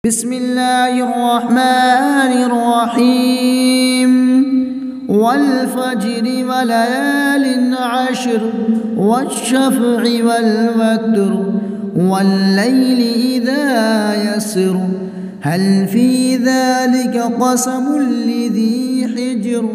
بسم الله الرحمن الرحيم والفجر وليال عشر والشفع والوتر والليل إذا يسر هل في ذلك قسم لذي حجر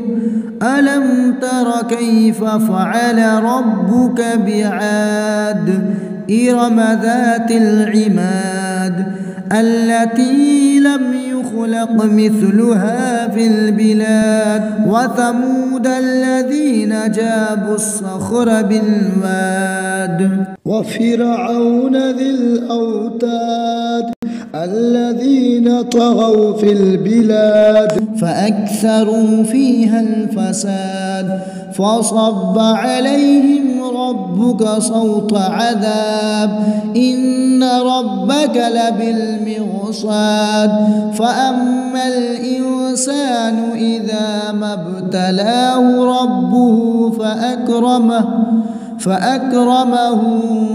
ألم تر كيف فعل ربك بعاد إرم ذات العماد التي لم يخلق مثلها في البلاد وثمود الذين جابوا الصخر بالواد وفرعون ذي الأوتاد الذين طغوا في البلاد فأكثروا فيها الفساد فصب عليهم ربك صوت عذاب إن ربك لبالمرصاد فأما الإنسان إذا ما ابتلاه ربه فأكرمه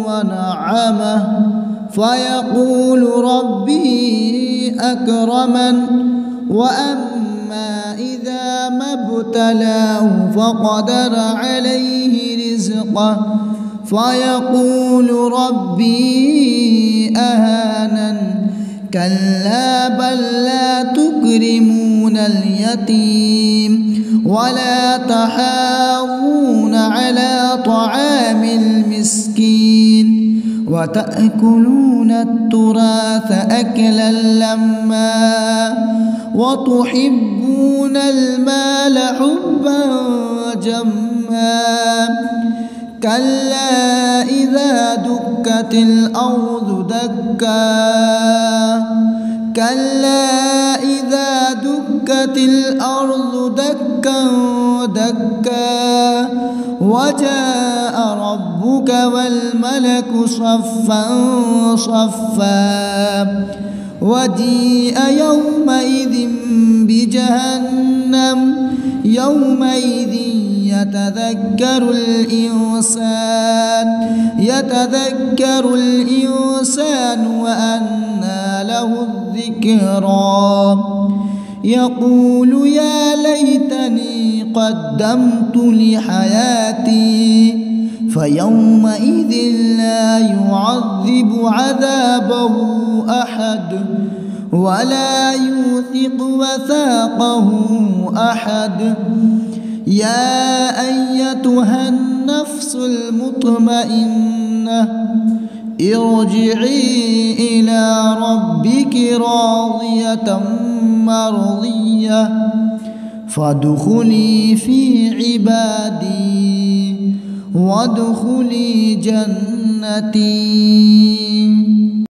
ونعمه فيقول ربي أكرمن وأما إذا ما ابتلاه فقدر عليه رزقه فيقول ربي أهانن كلا بل لا تكرمون اليتيم ولا تحاضون على طعام المسكين وتأكلون التراث أكلا لما وتحبون المال حبا جما كلا إذا دكت الأرض دكا وجاء ربك والملك صفا صفا وجيء يومئذ بجهنم يومئذ يتذكر الإنسان وأنى له الذكرى يقول يا ليتني قدمت لحياتي فيومئذ لا يعذب عذابه أحد ولا يوثق وثاقه أحد يا أيتها النفس المطمئنة ارجعي إلى ربك راضية مرضية فادخلي في عبادي وادخلي جنتي.